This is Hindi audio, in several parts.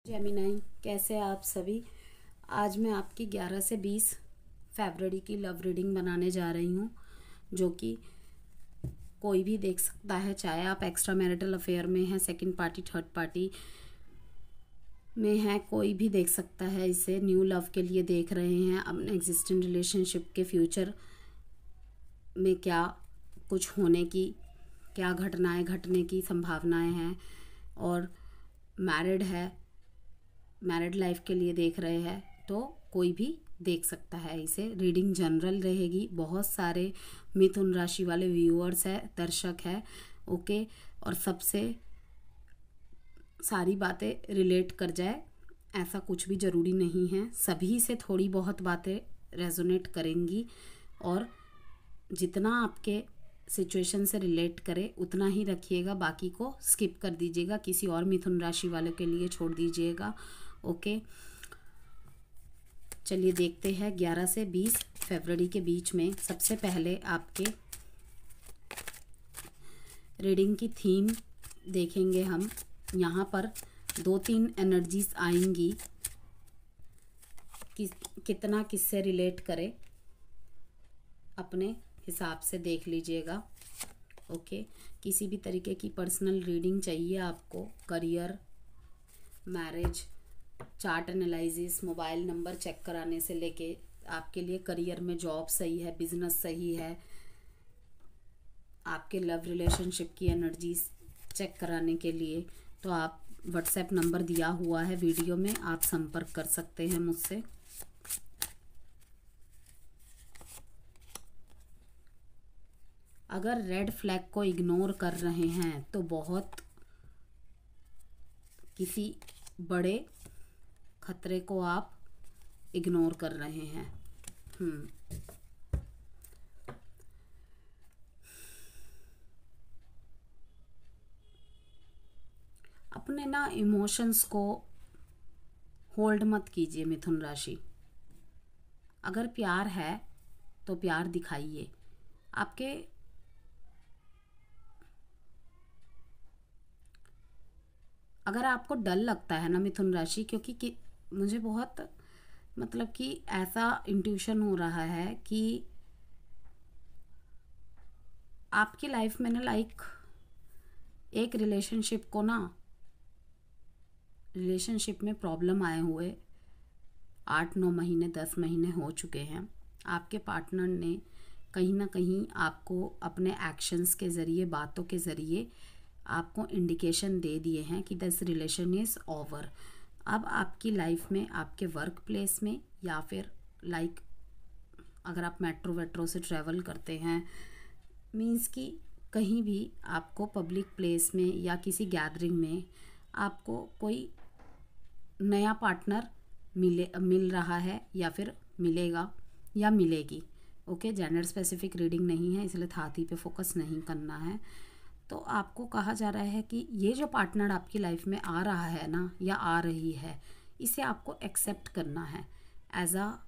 जेमिनाई, कैसे आप सभी। आज मैं आपकी 11 से 20 फरवरी की लव रीडिंग बनाने जा रही हूँ, जो कि कोई भी देख सकता है, चाहे आप एक्स्ट्रा मैरिटल अफेयर में हैं, सेकंड पार्टी, थर्ड पार्टी में हैं, कोई भी देख सकता है। इसे न्यू लव के लिए देख रहे हैं, अपने एग्जिस्टिंग रिलेशनशिप के फ्यूचर में क्या कुछ होने की, क्या घटनाएं घटने की संभावनाएं हैं, और मैरिड है, मैरिड लाइफ के लिए देख रहे हैं, तो कोई भी देख सकता है। इसे रीडिंग जनरल रहेगी, बहुत सारे मिथुन राशि वाले व्यूअर्स है, दर्शक है, ओके, और सबसे सारी बातें रिलेट कर जाए ऐसा कुछ भी ज़रूरी नहीं है। सभी से थोड़ी बहुत बातें रेजोनेट करेंगी, और जितना आपके सिचुएशन से रिलेट करे उतना ही रखिएगा, बाकी को स्किप कर दीजिएगा, किसी और मिथुन राशि वालों के लिए छोड़ दीजिएगा, ओके। चलिए देखते हैं 11 से 20 फरवरी के बीच में। सबसे पहले आपके रीडिंग की थीम देखेंगे हम। यहाँ पर 2-3 एनर्जीज आएंगी, कितना किससे रिलेट करे अपने हिसाब से देख लीजिएगा, ओके। किसी भी तरीके की पर्सनल रीडिंग चाहिए आपको, career, marriage, chart analysis, mobile number check कराने से लेके आपके लिए करियर में जॉब सही है, बिजनेस सही है, आपके लव रिलेशनशिप की एनर्जीज चेक कराने के लिए, तो आप व्हाट्सएप नंबर दिया हुआ है वीडियो में, आप संपर्क कर सकते हैं मुझसे। अगर रेड फ्लैग को इग्नोर कर रहे हैं तो बहुत किसी बड़े खतरे को आप इग्नोर कर रहे हैं। अपने ना इमोशंस को होल्ड मत कीजिए मिथुन राशि। अगर प्यार है तो प्यार दिखाइए। आपके अगर आपको डर लगता है ना मिथुन राशि, क्योंकि मुझे बहुत मतलब कि ऐसा इंट्यूशन हो रहा है कि आपकी लाइफ में ना लाइक एक रिलेशनशिप में प्रॉब्लम आए हुए 8-9 महीने 10 महीने हो चुके हैं। आपके पार्टनर ने कहीं ना कहीं आपको अपने एक्शंस के ज़रिए, बातों के ज़रिए आपको इंडिकेशन दे दिए हैं कि दिस रिलेशन इज़ ओवर। अब आपकी लाइफ में, आपके वर्क प्लेस में, या फिर लाइक अगर आप मेट्रो से ट्रैवल करते हैं, मीन्स कि कहीं भी आपको पब्लिक प्लेस में या किसी गैदरिंग में आपको कोई नया पार्टनर मिल रहा है, या फिर मिलेगा या मिलेगी, ओके। जेंडर स्पेसिफिक रीडिंग नहीं है, इसलिए थाती पे फोकस नहीं करना है। तो आपको कहा जा रहा है कि ये जो पार्टनर आपकी लाइफ में आ रहा है ना, या आ रही है, इसे आपको एक्सेप्ट करना है एज अ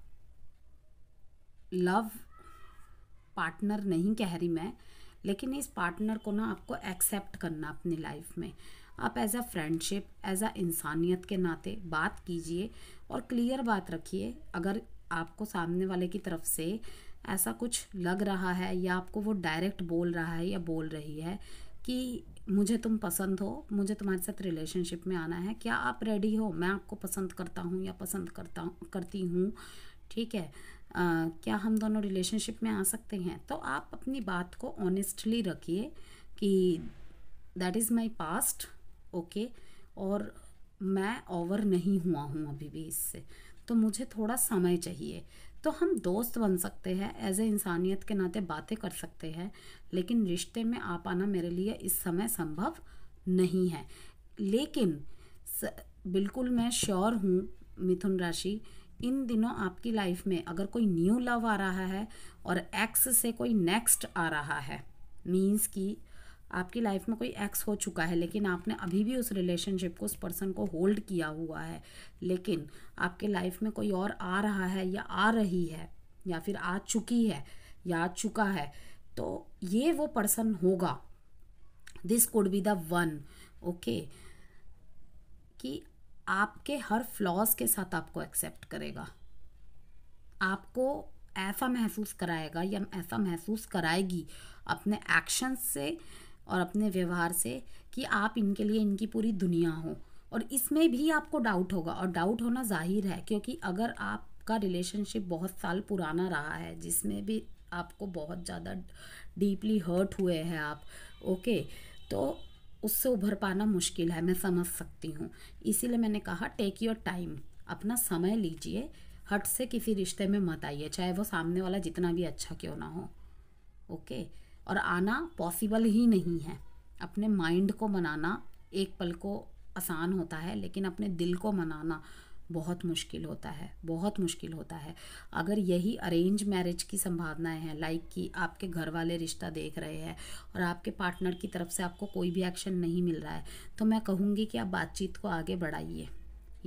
लव पार्टनर। नहीं कह रही मैं, लेकिन इस पार्टनर को ना आपको एक्सेप्ट करना अपनी लाइफ में। आप as a friendship, as a इंसानियत के नाते बात कीजिए, और क्लियर बात रखिए। अगर आपको सामने वाले की तरफ से ऐसा कुछ लग रहा है, या आपको वो डायरेक्ट बोल रहा है या बोल रही है कि मुझे तुम पसंद हो, मुझे तुम्हारे साथ रिलेशनशिप में आना है, क्या आप रेडी हो, मैं आपको पसंद करता हूँ या पसंद करती हूँ, ठीक है, क्या हम दोनों रिलेशनशिप में आ सकते हैं। तो आप अपनी बात को ऑनेस्टली रखिए कि that is my past, okay, और मैं ओवर नहीं हुआ हूँ अभी भी इससे, तो मुझे थोड़ा समय चाहिए। तो हम दोस्त बन सकते हैं, एज ए इंसानियत के नाते बातें कर सकते हैं, लेकिन रिश्ते में आ पाना मेरे लिए इस समय संभव नहीं है। लेकिन बिल्कुल मैं श्योर हूँ मिथुन राशि, इन दिनों आपकी लाइफ में अगर कोई न्यू लव आ रहा है और एक्स से कोई नेक्स्ट आ रहा है, मीन्स कि आपकी लाइफ में कोई एक्स हो चुका है, लेकिन आपने अभी भी उस रिलेशनशिप को, उस पर्सन को होल्ड किया हुआ है, लेकिन आपके लाइफ में कोई और आ रहा है या आ रही है, या फिर आ चुकी है या आ चुका है, तो ये वो पर्सन होगा। This could be the one, okay, कि आपके हर फ्लॉज के साथ आपको एक्सेप्ट करेगा, आपको ऐसा महसूस कराएगा या ऐसा महसूस कराएगी अपने एक्शंस से और अपने व्यवहार से कि आप इनके लिए इनकी पूरी दुनिया हो। और इसमें भी आपको डाउट होगा, और डाउट होना जाहिर है, क्योंकि अगर आपका रिलेशनशिप बहुत साल पुराना रहा है जिसमें भी आपको बहुत ज़्यादा डीपली हर्ट हुए हैं आप, ओके, तो उससे उभर पाना मुश्किल है, मैं समझ सकती हूँ। इसीलिए मैंने कहा टेक योर टाइम, अपना समय लीजिए, हट से किसी रिश्ते में मत आइए, चाहे वो सामने वाला जितना भी अच्छा क्यों ना हो, ओके। और आना पॉसिबल ही नहीं है। अपने माइंड को मनाना एक पल को आसान होता है, लेकिन अपने दिल को मनाना बहुत मुश्किल होता है, बहुत मुश्किल होता है। अगर यही अरेंज मैरिज की संभावनाएं हैं, लाइक कि आपके घर वाले रिश्ता देख रहे हैं और आपके पार्टनर की तरफ से आपको कोई भी एक्शन नहीं मिल रहा है, तो मैं कहूँगी कि आप बातचीत को आगे बढ़ाइए।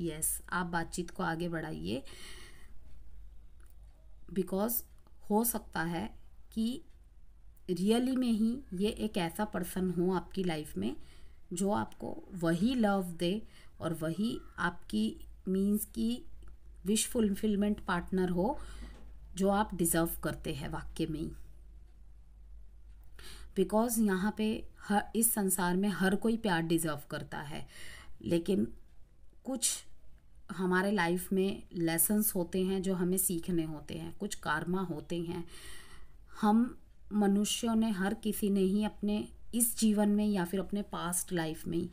यस, आप बातचीत को आगे बढ़ाइए, बिकॉज हो सकता है कि रियली में ही ये एक ऐसा पर्सन हो आपकी लाइफ में जो आपको वही लव दे और वही आपकी मीन्स की विश फुलफिलमेंट पार्टनर हो जो आप डिज़र्व करते हैं वाकई में ही। बिकॉज यहाँ पे इस संसार में हर कोई प्यार डिज़र्व करता है, लेकिन कुछ हमारे लाइफ में लेसन्स होते हैं जो हमें सीखने होते हैं, कुछ कार्मा होते हैं। हम मनुष्यों ने, हर किसी ने ही अपने इस जीवन में या फिर अपने पास्ट लाइफ में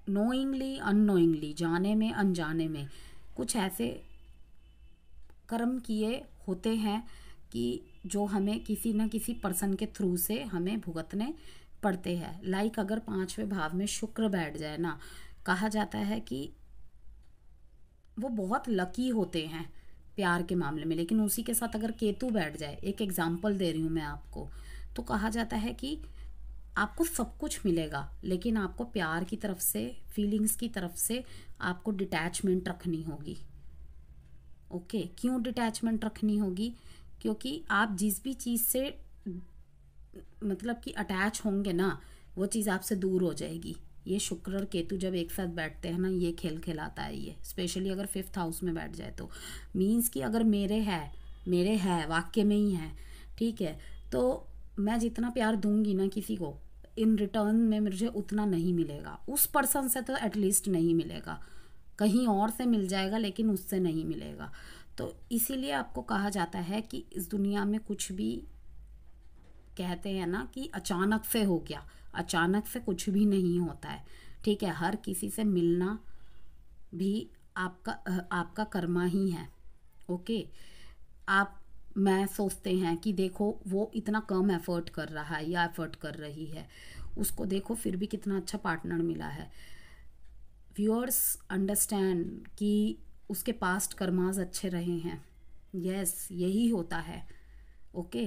नोइंगली अननोइंगली, जाने में अनजाने में, कुछ ऐसे कर्म किए होते हैं कि जो हमें किसी न किसी पर्सन के थ्रू से हमें भुगतने पड़ते हैं। लाइक अगर 5वें भाव में शुक्र बैठ जाए ना, कहा जाता है कि वो बहुत लकी होते हैं प्यार के मामले में, लेकिन उसी के साथ अगर केतु बैठ जाए, एक एग्जाम्पल दे रही हूँ मैं आपको, तो कहा जाता है कि आपको सब कुछ मिलेगा लेकिन आपको प्यार की तरफ से, फीलिंग्स की तरफ से आपको डिटैचमेंट रखनी होगी, ओके। क्यों डिटैचमेंट रखनी होगी? क्योंकि आप जिस भी चीज़ से मतलब कि अटैच होंगे ना, वो चीज़ आपसे दूर हो जाएगी। ये शुक्र और केतु जब एक साथ बैठते हैं ना, ये खेल खिलाता है ये, स्पेशली अगर 5th हाउस में बैठ जाए तो मीन्स कि अगर मेरे है वाक्य में ही है, ठीक है, तो मैं जितना प्यार दूंगी ना किसी को, इन रिटर्न में मुझे उतना नहीं मिलेगा। उस पर्सन से तो एटलीस्ट नहीं मिलेगा, कहीं और से मिल जाएगा लेकिन उससे नहीं मिलेगा। तो इसीलिए आपको कहा जाता है कि इस दुनिया में कुछ भी, कहते हैं ना कि अचानक से हो गया, अचानक से कुछ भी नहीं होता है, ठीक है। हर किसी से मिलना भी आपका कर्मा ही है, ओके। मैं सोचते हैं कि देखो वो इतना कम एफर्ट कर रहा है या एफर्ट कर रही है, उसको देखो फिर भी कितना अच्छा पार्टनर मिला है। व्यूअर्स अंडरस्टैंड कि उसके पास्ट कर्मास अच्छे रहे हैं। यस, यही होता है, ओके।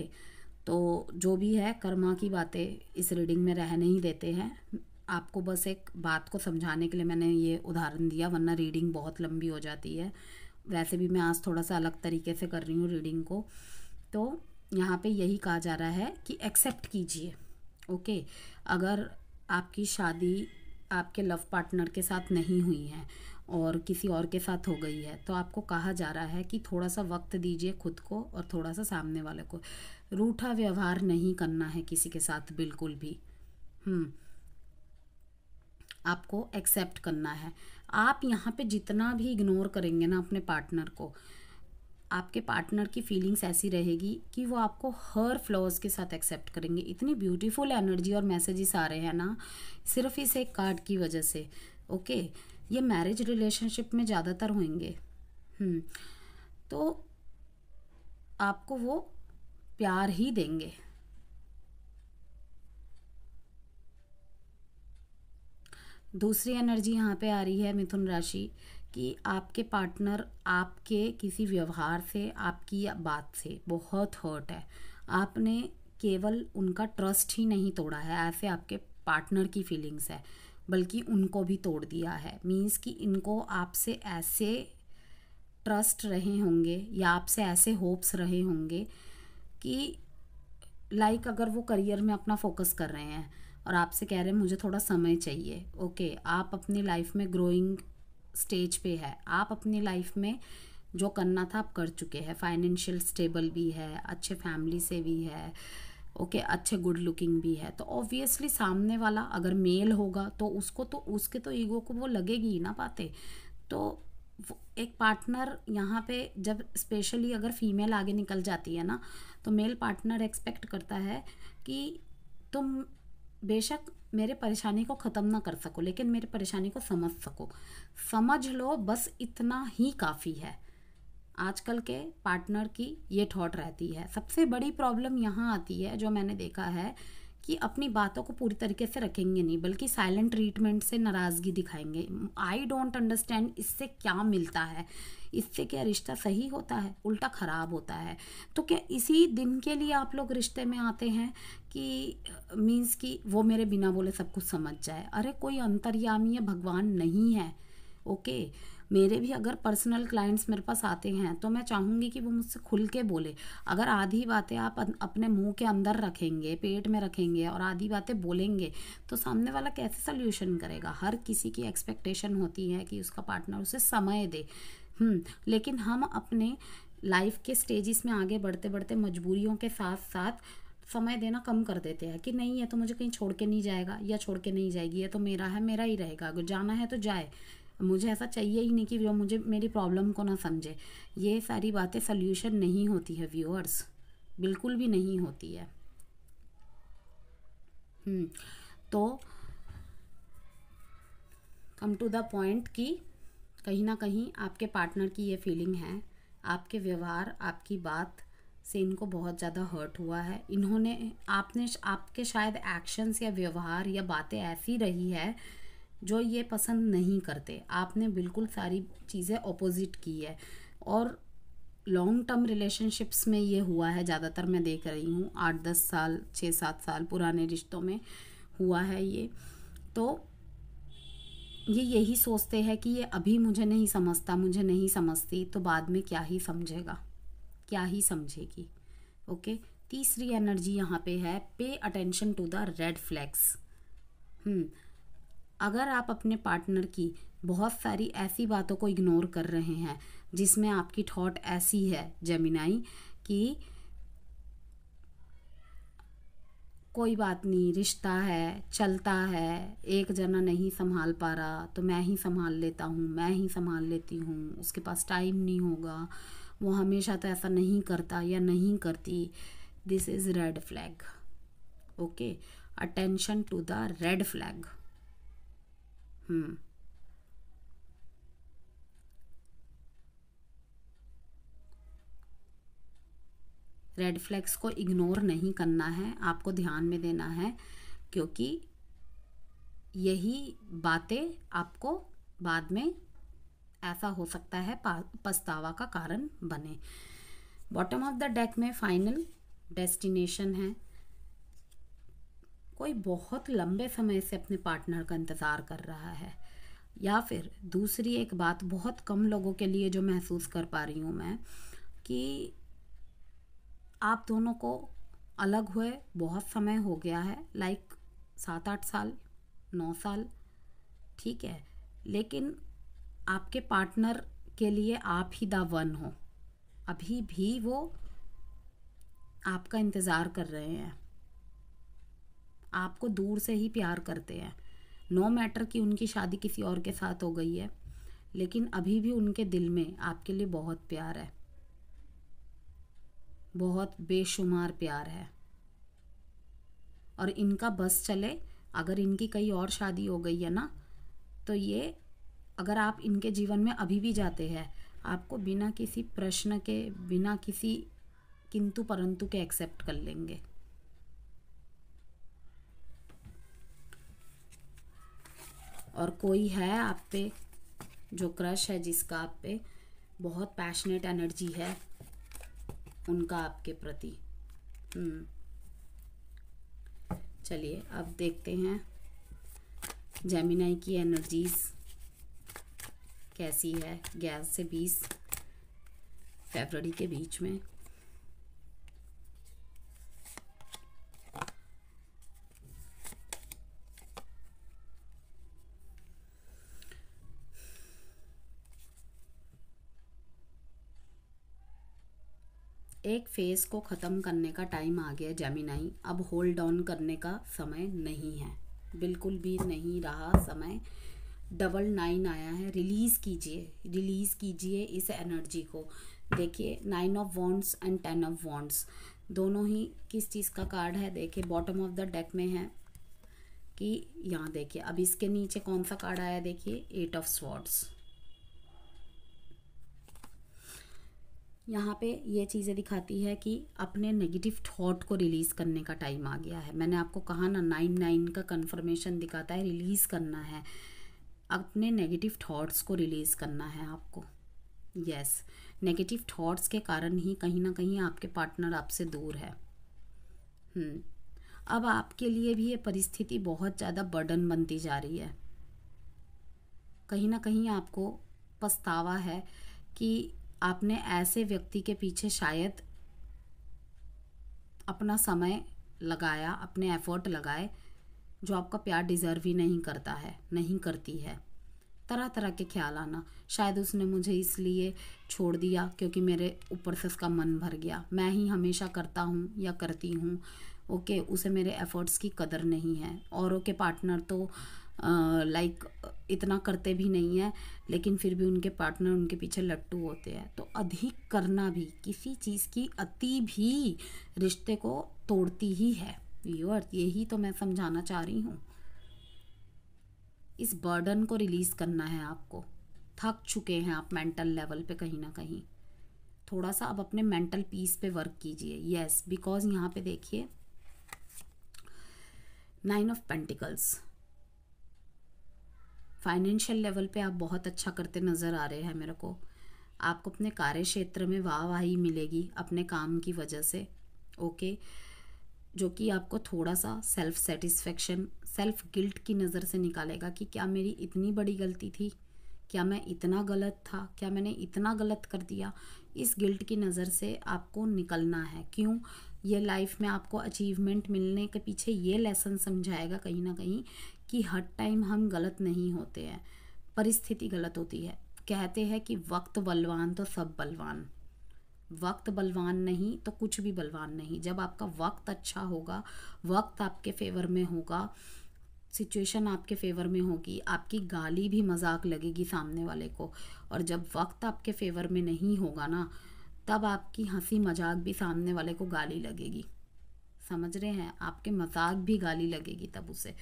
तो जो भी है, कर्मा की बातें इस रीडिंग में रहने ही देते हैं। आपको बस एक बात को समझाने के लिए मैंने ये उदाहरण दिया, वरना रीडिंग बहुत लंबी हो जाती है। वैसे भी मैं आज थोड़ा सा अलग तरीके से कर रही हूँ रीडिंग को। तो यहाँ पे यही कहा जा रहा है कि एक्सेप्ट कीजिए, ओके। अगर आपकी शादी आपके लव पार्टनर के साथ नहीं हुई है और किसी और के साथ हो गई है, तो आपको कहा जा रहा है कि थोड़ा सा वक्त दीजिए खुद को और थोड़ा सा सामने वाले को। रूठा व्यवहार नहीं करना है किसी के साथ बिल्कुल भी। आपको एक्सेप्ट करना है। आप यहाँ पे जितना भी इग्नोर करेंगे ना अपने पार्टनर को, आपके पार्टनर की फीलिंग्स ऐसी रहेगी कि वो आपको हर फ्लॉज के साथ एक्सेप्ट करेंगे। इतनी ब्यूटीफुल एनर्जी और मैसेजेस आ रहे हैं ना सिर्फ इस एक कार्ड की वजह से, ओके। ये मैरिज रिलेशनशिप में ज़्यादातर होंगे। तो आपको वो प्यार ही देंगे। दूसरी एनर्जी यहाँ पे आ रही है मिथुन राशि कि आपके पार्टनर आपके किसी व्यवहार से, आपकी बात से बहुत हर्ट है। आपने केवल उनका ट्रस्ट ही नहीं तोड़ा है, ऐसे आपके पार्टनर की फीलिंग्स है, बल्कि उनको भी तोड़ दिया है। मीन्स कि इनको आपसे ऐसे ट्रस्ट रहे होंगे या आपसे ऐसे होप्स रहे होंगे कि लाइक अगर वो करियर में अपना फोकस कर रहे हैं और आपसे कह रहे हैं मुझे थोड़ा समय चाहिए, ओके। आप अपनी लाइफ में ग्रोइंग स्टेज पे है, आप अपनी लाइफ में जो करना था आप कर चुके हैं, फाइनेंशियल स्टेबल भी है, अच्छे फैमिली से भी है, ओके, अच्छे गुड लुकिंग भी है, तो ऑब्वियसली सामने वाला अगर मेल होगा तो उसको तो उसके तो ईगो को वो लगेगी ही ना बातें। तो एक पार्टनर यहाँ पे जब स्पेशली अगर फीमेल आगे निकल जाती है ना, तो मेल पार्टनर एक्सपेक्ट करता है कि तुम बेशक मेरे परेशानी को ख़त्म ना कर सको लेकिन मेरे परेशानी को समझ सको, समझ लो, बस इतना ही काफ़ी है। आजकल के पार्टनर की ये थॉट रहती है। सबसे बड़ी प्रॉब्लम यहाँ आती है जो मैंने देखा है कि अपनी बातों को पूरी तरीके से रखेंगे नहीं, बल्कि साइलेंट ट्रीटमेंट से नाराज़गी दिखाएंगे। आई डोंट अंडरस्टैंड इससे क्या मिलता है, इससे क्या रिश्ता सही होता है, उल्टा ख़राब होता है। तो क्या इसी दिन के लिए आप लोग रिश्ते में आते हैं कि मीन्स कि वो मेरे बिना बोले सब कुछ समझ जाए? अरे कोई अंतर्यामी या भगवान नहीं है, ओके। मेरे भी अगर पर्सनल क्लाइंट्स मेरे पास आते हैं तो मैं चाहूँगी कि वो मुझसे खुल के बोले। अगर आधी बातें आप अपने मुंह के अंदर रखेंगे, पेट में रखेंगे और आधी बातें बोलेंगे तो सामने वाला कैसे सोल्यूशन करेगा? हर किसी की एक्सपेक्टेशन होती है कि उसका पार्टनर उसे समय दे, लेकिन हम अपने लाइफ के स्टेजेस में आगे बढ़ते बढ़ते मजबूरियों के साथ साथ समय देना कम कर देते हैं कि नहीं, ये तो मुझे कहीं छोड़ के नहीं जाएगा या छोड़ के नहीं जाएगी, ये तो मेरा है, मेरा ही रहेगा, अगर जाना है तो जाए, मुझे ऐसा चाहिए ही नहीं कि वो मुझे मेरी प्रॉब्लम को ना समझे। ये सारी बातें सल्यूशन नहीं होती है व्यूअर्स, बिल्कुल भी नहीं होती है। तो कम टू द पॉइंट कि कहीं ना कहीं आपके पार्टनर की ये फीलिंग है, आपके व्यवहार, आपकी बात से इनको बहुत ज़्यादा हर्ट हुआ है। इन्होंने आपके शायद एक्शंस या व्यवहार या बातें ऐसी रही है जो ये पसंद नहीं करते। आपने बिल्कुल सारी चीज़ें ऑपोजिट की है और लॉन्ग टर्म रिलेशनशिप्स में ये हुआ है, ज़्यादातर मैं देख रही हूँ 8-10 साल 6-7 साल पुराने रिश्तों में हुआ है ये। तो ये यही सोचते हैं कि ये अभी मुझे नहीं समझता, मुझे नहीं समझती, तो बाद में क्या ही समझेगा, क्या ही समझेगी, ओके। तीसरी एनर्जी यहाँ पे है, pay attention to the red flags. अगर आप अपने पार्टनर की बहुत सारी ऐसी बातों को इग्नोर कर रहे हैं जिसमें आपकी थॉट ऐसी है जेमिनाई कि कोई बात नहीं, रिश्ता है, चलता है, एक जना नहीं संभाल पा रहा तो मैं ही संभाल लेता हूँ, मैं ही संभाल लेती हूँ, उसके पास टाइम नहीं होगा, वो हमेशा तो ऐसा नहीं करता या नहीं करती, this is red flag, okay. Attention to the red flag. Red flags को इग्नोर नहीं करना है, आपको ध्यान में देना है, क्योंकि यही बातें आपको बाद में ऐसा हो सकता है पछतावा का कारण बने। बॉटम ऑफ द डेक में फाइनल डेस्टिनेशन है। कोई बहुत लंबे समय से अपने पार्टनर का इंतज़ार कर रहा है, या फिर दूसरी एक बात बहुत कम लोगों के लिए जो महसूस कर पा रही हूँ मैं कि आप दोनों को अलग हुए बहुत समय हो गया है, लाइक 7-8 साल, 9 साल, ठीक है, लेकिन आपके पार्टनर के लिए आप ही द वन हो। अभी भी वो आपका इंतज़ार कर रहे हैं, आपको दूर से ही प्यार करते हैं। नो मैटर कि उनकी शादी किसी और के साथ हो गई है, लेकिन अभी भी उनके दिल में आपके लिए बहुत प्यार है, बहुत बेशुमार प्यार है। और इनका बस चले, अगर इनकी कहीं और शादी हो गई है ना, तो ये अगर आप इनके जीवन में अभी भी जाते हैं, आपको बिना किसी प्रश्न के, बिना किसी किंतु परंतु के एक्सेप्ट कर लेंगे। और कोई है आप पे जो क्रश है, जिसका आप पे बहुत पैशनेट एनर्जी है उनका आपके प्रति। चलिए अब देखते हैं जेमिनाई की एनर्जीज कैसी है 11 से 20 फरवरी के बीच में। एक फेज को ख़त्म करने का टाइम आ गया जेमिनाई। अब होल्ड ऑन करने का समय नहीं है, बिल्कुल भी नहीं रहा समय। डबल 9 आया है, रिलीज़ कीजिए, रिलीज़ कीजिए इस एनर्जी को। देखिए 9 of wands and 10 of wands दोनों ही किस चीज़ का कार्ड है। देखिए बॉटम ऑफ द डेक में है कि यहाँ देखिए, अब इसके नीचे कौन सा कार्ड आया, देखिए 8 ऑफ स्वॉर्ड्स। यहाँ पे ये चीज़ें दिखाती है कि अपने नेगेटिव थॉट को रिलीज़ करने का टाइम आ गया है। मैंने आपको कहा ना 9 का कंफर्मेशन दिखाता है, रिलीज़ करना है, अपने नेगेटिव थॉट्स को रिलीज़ करना है आपको। यस, नेगेटिव थॉट्स के कारण ही कहीं ना कहीं आपके पार्टनर आपसे दूर है। अब आपके लिए भी ये परिस्थिति बहुत ज़्यादा बर्डन बनती जा रही है। कहीं ना कहीं आपको पछतावा है कि आपने ऐसे व्यक्ति के पीछे शायद अपना समय लगाया, अपने एफर्ट लगाए, जो आपका प्यार डिज़र्व ही नहीं करता है, नहीं करती है। तरह तरह के ख्याल आना, शायद उसने मुझे इसलिए छोड़ दिया क्योंकि मेरे ऊपर से उसका मन भर गया, मैं ही हमेशा करता हूँ या करती हूँ, ओके, उसे मेरे एफर्ट्स की कदर नहीं है। औरों के पार्टनर तो लाइक इतना करते भी नहीं है, लेकिन फिर भी उनके पार्टनर उनके पीछे लट्टू होते हैं। तो अधिक करना भी, किसी चीज़ की अति भी रिश्ते को तोड़ती ही है व्यूअर, यही तो मैं समझाना चाह रही हूँ। इस बर्डन को रिलीज़ करना है आपको। थक चुके हैं आप मेंटल लेवल पे, कहीं ना कहीं थोड़ा सा अब अपने मेंटल पीस पे वर्क कीजिए। यस, बिकॉज यहाँ पे देखिए 9 ऑफ पेंटिकल्स, फाइनेंशियल लेवल पे आप बहुत अच्छा करते नज़र आ रहे हैं मेरे को। आपको अपने कार्य क्षेत्र में वाहवाही मिलेगी अपने काम की वजह से, ओके, जो कि आपको थोड़ा सा सेल्फ सेटिस्फेक्शन, सेल्फ गिल्ट की नज़र से निकालेगा कि क्या मेरी इतनी बड़ी गलती थी, क्या मैं इतना गलत था, क्या मैंने इतना गलत कर दिया। इस गिल्ट की नज़र से आपको निकलना है। क्यों? ये लाइफ में आपको अचीवमेंट मिलने के पीछे ये लेसन समझाएगा कहीं ना कहीं कि हर टाइम हम गलत नहीं होते हैं, परिस्थिति गलत होती है। कहते हैं कि वक्त बलवान तो सब बलवान, वक्त बलवान नहीं तो कुछ भी बलवान नहीं। जब आपका वक्त अच्छा होगा, वक्त आपके फेवर में होगा, सिचुएशन आपके फेवर में होगी, आपकी गाली भी मजाक लगेगी सामने वाले को। और जब वक्त आपके फेवर में नहीं होगा ना, तब आपकी हंसी मजाक भी सामने वाले को गाली लगेगी। समझ रहे हैं? आपके मजाक भी गाली लगेगी तब उसे।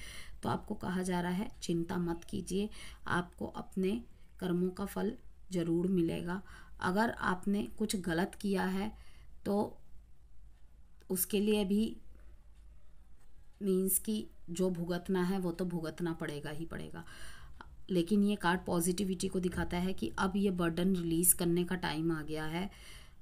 तो आपको कहा जा रहा है चिंता मत कीजिए, आपको अपने कर्मों का फल जरूर मिलेगा। अगर आपने कुछ गलत किया है तो उसके लिए भी मीन्स कि जो भुगतना है वो तो भुगतना पड़ेगा ही पड़ेगा। लेकिन ये कार्ड पॉजिटिविटी को दिखाता है कि अब ये बर्डन रिलीज़ करने का टाइम आ गया है।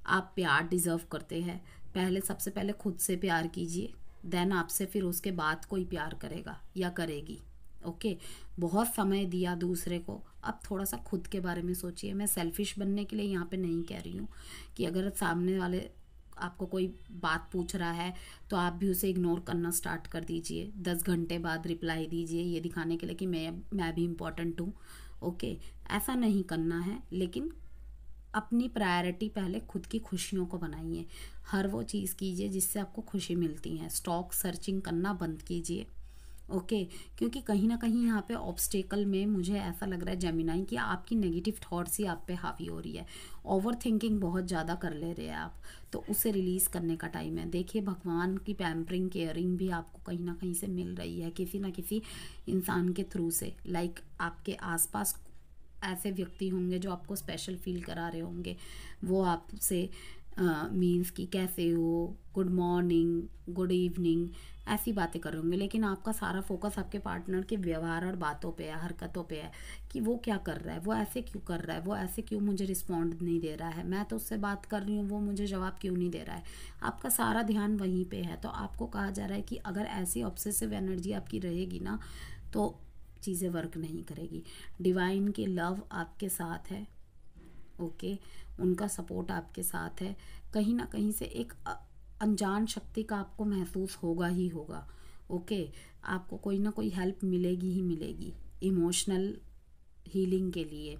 आप प्यार डिज़र्व करते हैं। पहले, सबसे पहले खुद से प्यार कीजिए, देन आपसे फिर उसके बाद कोई प्यार करेगा या करेगी, ओके। बहुत समय दिया दूसरे को, अब थोड़ा सा खुद के बारे में सोचिए। मैं सेल्फिश बनने के लिए यहाँ पे नहीं कह रही हूँ कि अगर सामने वाले आपको कोई बात पूछ रहा है तो आप भी उसे इग्नोर करना स्टार्ट कर दीजिए, 10 घंटे बाद रिप्लाई दीजिए, ये दिखाने के लिए कि मैं भी इम्पोर्टेंट हूँ, ओके। ऐसा नहीं करना है, लेकिन अपनी प्रायोरिटी पहले खुद की खुशियों को बनाइए। हर वो चीज़ कीजिए जिससे आपको खुशी मिलती है। स्टॉक सर्चिंग करना बंद कीजिए, ओके। क्योंकि कहीं ना कहीं यहाँ पे ऑब्स्टेकल में मुझे ऐसा लग रहा है जेमिनाई कि आपकी नेगेटिव थॉट्स ही आप पे हावी हो रही है। ओवर थिंकिंग बहुत ज़्यादा कर ले रहे हैं आप, तो उसे रिलीज़ करने का टाइम है। देखिए भगवान की पैम्परिंग, केयरिंग भी आपको कहीं ना कहीं से मिल रही है, किसी ना किसी इंसान के थ्रू से। लाइक आपके आसपास ऐसे व्यक्ति होंगे जो आपको स्पेशल फील करा रहे होंगे, वो आपसे मीन्स कि कैसे हो, गुड मॉर्निंग, गुड इवनिंग, ऐसी बातें कर रहे होंगे। लेकिन आपका सारा फोकस आपके पार्टनर के व्यवहार और बातों पे है, हरकतों पे है कि वो क्या कर रहा है, वो ऐसे क्यों कर रहा है, वो ऐसे क्यों मुझे रिस्पॉन्ड नहीं दे रहा है, मैं तो उससे बात कर रही हूँ वो मुझे जवाब क्यों नहीं दे रहा है। आपका सारा ध्यान वहीं पे है। तो आपको कहा जा रहा है कि अगर ऐसी ऑब्सेसिव एनर्जी आपकी रहेगी ना, तो चीज़ें वर्क नहीं करेगी। डिवाइन की लव आपके साथ है, ओके, उनका सपोर्ट आपके साथ है। कहीं ना कहीं से एक अनजान शक्ति का आपको महसूस होगा ही होगा, ओके। आपको कोई ना कोई हेल्प मिलेगी ही मिलेगी इमोशनल हीलिंग के लिए।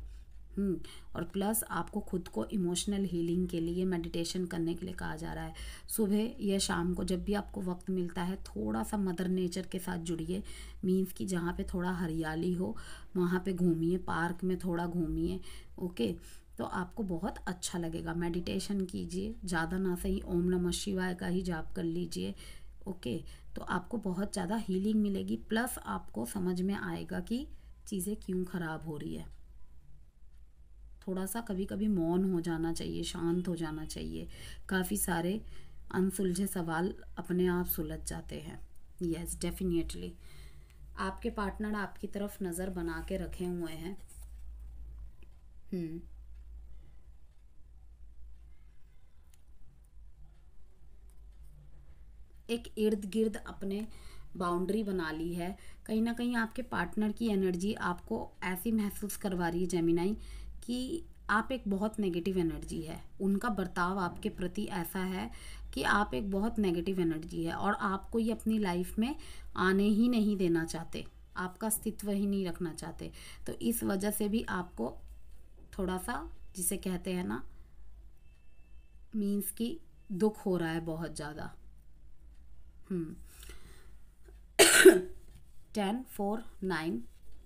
और प्लस आपको खुद को इमोशनल हीलिंग के लिए मेडिटेशन करने के लिए कहा जा रहा है। सुबह या शाम को जब भी आपको वक्त मिलता है थोड़ा सा मदर नेचर के साथ जुड़िए। मीन्स कि जहाँ पे थोड़ा हरियाली हो वहाँ पे घूमिए, पार्क में थोड़ा घूमिए। ओके, तो आपको बहुत अच्छा लगेगा। मेडिटेशन कीजिए, ज़्यादा ना सही ओम नमः शिवाय का ही जाप कर लीजिए। ओके, तो आपको बहुत ज़्यादा हीलिंग मिलेगी। प्लस आपको समझ में आएगा कि चीज़ें क्यों ख़राब हो रही है। थोड़ा सा कभी कभी मौन हो जाना चाहिए, शांत हो जाना चाहिए। काफ़ी सारे अनसुलझे सवाल अपने आप सुलझ जाते हैं। यस, डेफिनेटली आपके पार्टनर आपकी तरफ नज़र बना के रखे हुए हैं। एक इर्द गिर्द अपने बाउंड्री बना ली है। कहीं ना कहीं आपके पार्टनर की एनर्जी आपको ऐसी महसूस करवा रही है जेमिनाई कि आप एक बहुत नेगेटिव एनर्जी है। उनका बर्ताव आपके प्रति ऐसा है कि आप एक बहुत नेगेटिव एनर्जी है और आपको ये अपनी लाइफ में आने ही नहीं देना चाहते, आपका अस्तित्व ही नहीं रखना चाहते। तो इस वजह से भी आपको थोड़ा सा, जिसे कहते हैं ना, मीन्स कि दुख हो रहा है बहुत ज़्यादा। 10 4 9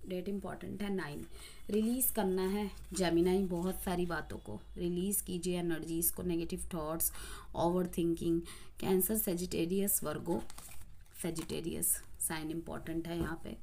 डेट इम्पॉर्टेंट है। 9 रिलीज़ करना है जेमिनाई। बहुत सारी बातों को रिलीज़ कीजिए, एनर्जीज़ को, negative thoughts, overthinking. Cancer, Sagittarius, Virgo. Sagittarius sign important है यहाँ पे।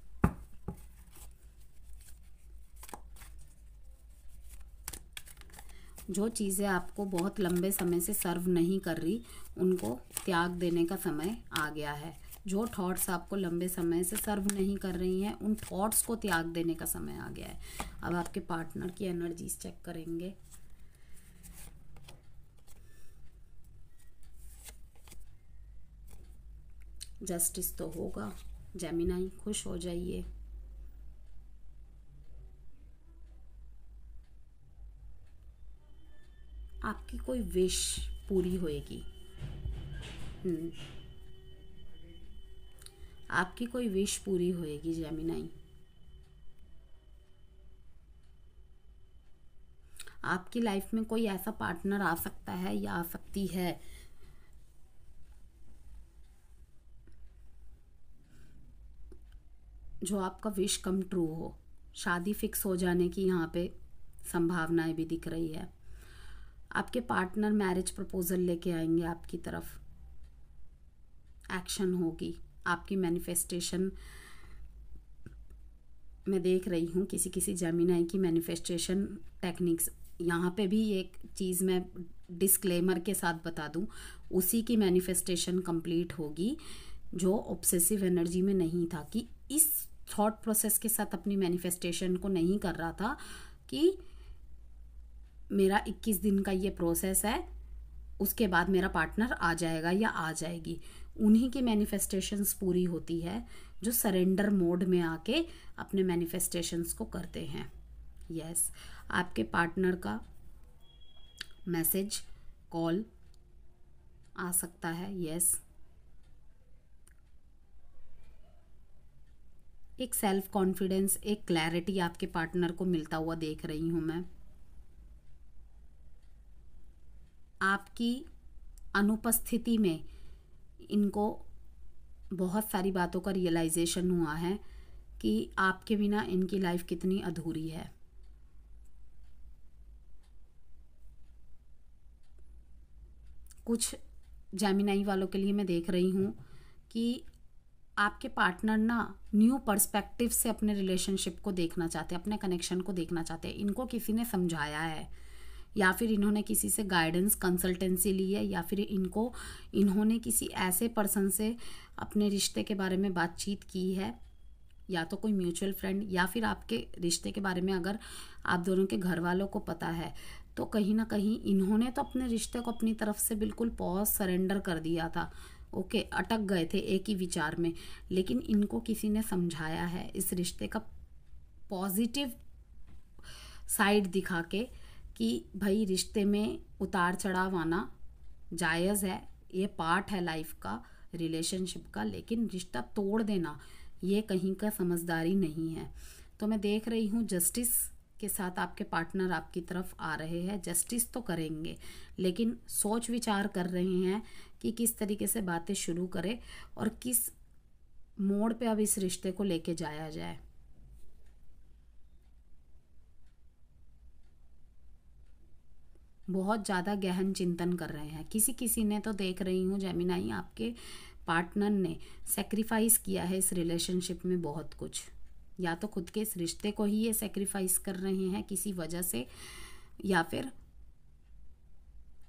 जो चीज़ें आपको बहुत लंबे समय से सर्व नहीं कर रही उनको त्याग देने का समय आ गया है। जो थॉट्स आपको लंबे समय से सर्व नहीं कर रही हैं उन थॉट्स को त्याग देने का समय आ गया है। अब आपके पार्टनर की एनर्जीज चेक करेंगे। जस्टिस तो होगा जेमिनाई, खुश हो जाइए। आपकी कोई विश पूरी होएगी। आपकी कोई विश पूरी होएगी जेमिनाई। आपकी लाइफ में कोई ऐसा पार्टनर आ सकता है या आ सकती है जो आपका विश कम ट्रू हो। शादी फिक्स हो जाने की यहाँ पे संभावनाएं भी दिख रही है। आपके पार्टनर मैरिज प्रपोजल लेके आएंगे आपकी तरफ, एक्शन होगी। आपकी मैनिफेस्टेशन मैं देख रही हूँ, किसी किसी जेमिनाई की मैनिफेस्टेशन टेक्निक्स। यहाँ पे भी एक चीज़ मैं डिस्क्लेमर के साथ बता दूँ, उसी की मैनिफेस्टेशन कंप्लीट होगी जो ऑब्सेसिव एनर्जी में नहीं था, कि इस थॉट प्रोसेस के साथ अपनी मैनिफेस्टेशन को नहीं कर रहा था कि मेरा 21 दिन का ये प्रोसेस है, उसके बाद मेरा पार्टनर आ जाएगा या आ जाएगी। उन्हीं की मैनिफेस्टेशंस पूरी होती है जो सरेंडर मोड में आके अपने मैनिफेस्टेशंस को करते हैं। यस, आपके पार्टनर का मैसेज, कॉल आ सकता है। यस, एक सेल्फ कॉन्फिडेंस, एक क्लैरिटी आपके पार्टनर को मिलता हुआ देख रही हूं मैं। आपकी अनुपस्थिति में इनको बहुत सारी बातों का रियलाइजेशन हुआ है कि आपके बिना इनकी लाइफ कितनी अधूरी है। कुछ जेमिनाई वालों के लिए मैं देख रही हूँ कि आपके पार्टनर ना न्यू पर्सपेक्टिव से अपने रिलेशनशिप को देखना चाहते हैं, अपने कनेक्शन को देखना चाहते हैं। इनको किसी ने समझाया है या फिर इन्होंने किसी से गाइडेंस, कंसल्टेंसी ली है, या फिर इन्होंने किसी ऐसे पर्सन से अपने रिश्ते के बारे में बातचीत की है, या तो कोई म्यूचुअल फ्रेंड, या फिर आपके रिश्ते के बारे में अगर आप दोनों के घर वालों को पता है तो कहीं ना कहीं इन्होंने तो अपने रिश्ते को अपनी तरफ से बिल्कुल पॉज, सरेंडर कर दिया था। ओके, अटक गए थे एक ही विचार में, लेकिन इनको किसी ने समझाया है इस रिश्ते का पॉजिटिव साइड दिखा के कि भाई रिश्ते में उतार चढ़ाव आना जायज़ है, ये पार्ट है लाइफ का, रिलेशनशिप का, लेकिन रिश्ता तोड़ देना ये कहीं का समझदारी नहीं है। तो मैं देख रही हूँ जस्टिस के साथ आपके पार्टनर आपकी तरफ आ रहे हैं, जस्टिस तो करेंगे, लेकिन सोच विचार कर रहे हैं कि किस तरीके से बातें शुरू करें और किस मोड़ पे अब इस रिश्ते को लेके जाया जाए। बहुत ज़्यादा गहन चिंतन कर रहे हैं। किसी किसी ने तो देख रही हूँ जेमिनाई, आपके पार्टनर ने सेक्रीफाइस किया है इस रिलेशनशिप में बहुत कुछ, या तो खुद के इस रिश्ते को ही ये सेक्रीफाइस कर रहे हैं किसी वजह से, या फिर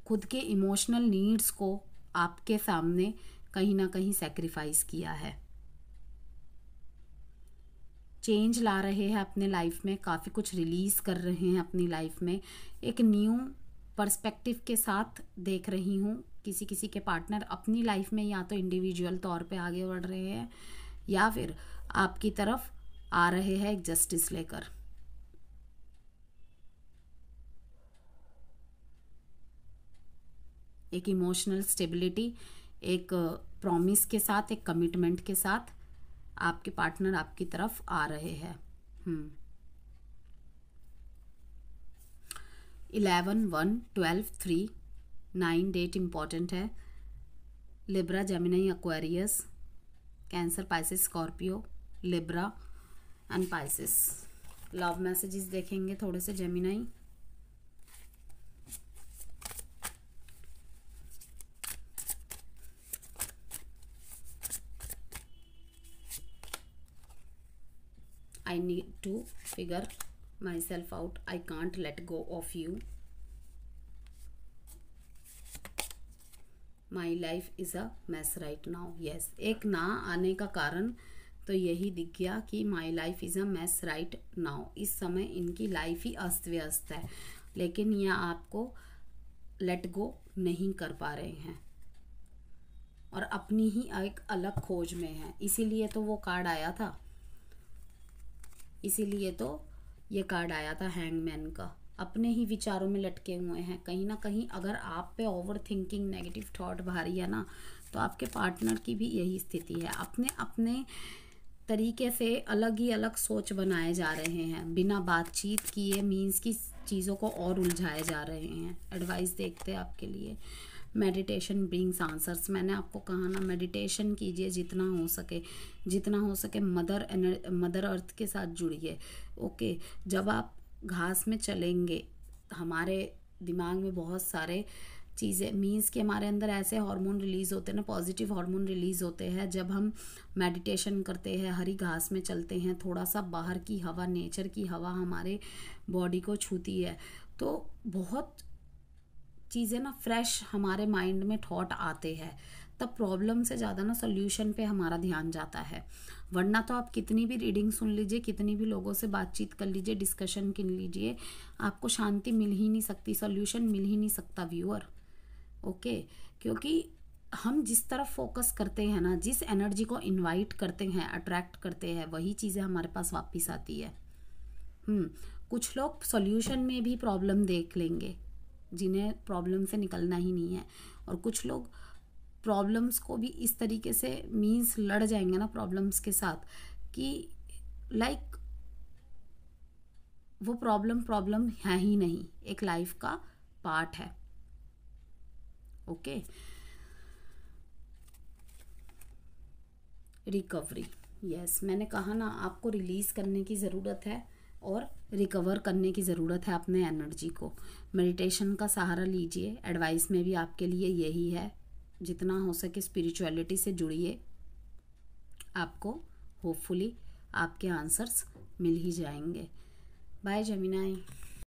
खुद के इमोशनल नीड्स को आपके सामने कहीं ना कहीं सेक्रीफाइस किया है। चेंज ला रहे हैं अपने लाइफ में, काफ़ी कुछ रिलीज़ कर रहे हैं अपनी लाइफ में, एक न्यू पर्सपेक्टिव के साथ देख रही हूँ। किसी किसी के पार्टनर अपनी लाइफ में या तो इंडिविजुअल तौर पे आगे बढ़ रहे हैं या फिर आपकी तरफ आ रहे हैं एक जस्टिस लेकर। एक इमोशनल स्टेबिलिटी, एक प्रॉमिस के साथ, एक कमिटमेंट के साथ आपके पार्टनर आपकी तरफ आ रहे हैं। 11, 1, 12, 3, 9 डेट इम्पॉर्टेंट है। Libra, Gemini, Aquarius, cancer, Pisces, Scorpio, Libra and Pisces. Love messages देखेंगे थोड़े से Gemini. I need to figure myself out. I can't let go of you. My life is a mess right now. Yes, एक ना आने का कारण तो यही दिख गया कि my life is a mess right now. इस समय इनकी लाइफ ही अस्त व्यस्त है, लेकिन यह आपको let go नहीं कर पा रहे हैं और अपनी ही एक अलग खोज में है। इसीलिए तो वो कार्ड आया था, इसीलिए तो ये कार्ड आया था हैंगमैन का। अपने ही विचारों में लटके हुए हैं कहीं ना कहीं। अगर आप पे ओवर थिंकिंग, नेगेटिव थॉट भारी है ना, तो आपके पार्टनर की भी यही स्थिति है। अपने अपने तरीके से अलग ही अलग सोच बनाए जा रहे हैं, बिना बातचीत किए मीन्स की चीज़ों को और उलझाए जा रहे हैं। एडवाइस देखते हैं आपके लिए। Meditation brings answers. मैंने आपको कहा ना, मेडिटेशन कीजिए जितना हो सके मदर अर्थ के साथ जुड़िए। ओके, जब आप घास में चलेंगे, हमारे दिमाग में बहुत सारे चीज़ें मीन्स कि हमारे अंदर ऐसे हार्मोन रिलीज़ होते हैं ना, पॉजिटिव हार्मोन रिलीज़ होते हैं जब हम मेडिटेशन करते हैं, हरी घास में चलते हैं, थोड़ा सा बाहर की हवा, नेचर की हवा हमारे बॉडी को छूती है, तो बहुत चीज़ें ना फ्रेश हमारे माइंड में थॉट आते हैं। तब प्रॉब्लम से ज़्यादा ना सॉल्यूशन पे हमारा ध्यान जाता है। वरना तो आप कितनी भी रीडिंग सुन लीजिए, कितनी भी लोगों से बातचीत कर लीजिए, डिस्कशन कर लीजिए, आपको शांति मिल ही नहीं सकती, सॉल्यूशन मिल ही नहीं सकता व्यूअर। ओके, क्योंकि हम जिस तरफ फोकस करते हैं ना, जिस एनर्जी को इनवाइट करते हैं, अट्रैक्ट करते हैं, वही चीज़ें हमारे पास वापस आती है। कुछ लोग सॉल्यूशन में भी प्रॉब्लम देख लेंगे जिन्हें प्रॉब्लम से निकलना ही नहीं है, और कुछ लोग प्रॉब्लम्स को भी इस तरीके से मीन्स लड़ जाएंगे ना प्रॉब्लम्स के साथ कि लाइक वो प्रॉब्लम है ही नहीं, एक लाइफ का पार्ट है। Okay, recovery. यस, मैंने कहा ना, आपको रिलीज़ करने की ज़रूरत है और रिकवर करने की ज़रूरत है अपने एनर्जी को। मेडिटेशन का सहारा लीजिए। एडवाइस में भी आपके लिए यही है, जितना हो सके स्पिरिचुअलिटी से जुड़िए, आपको होपफुली आपके आंसर्स मिल ही जाएंगे। Bye Gemini.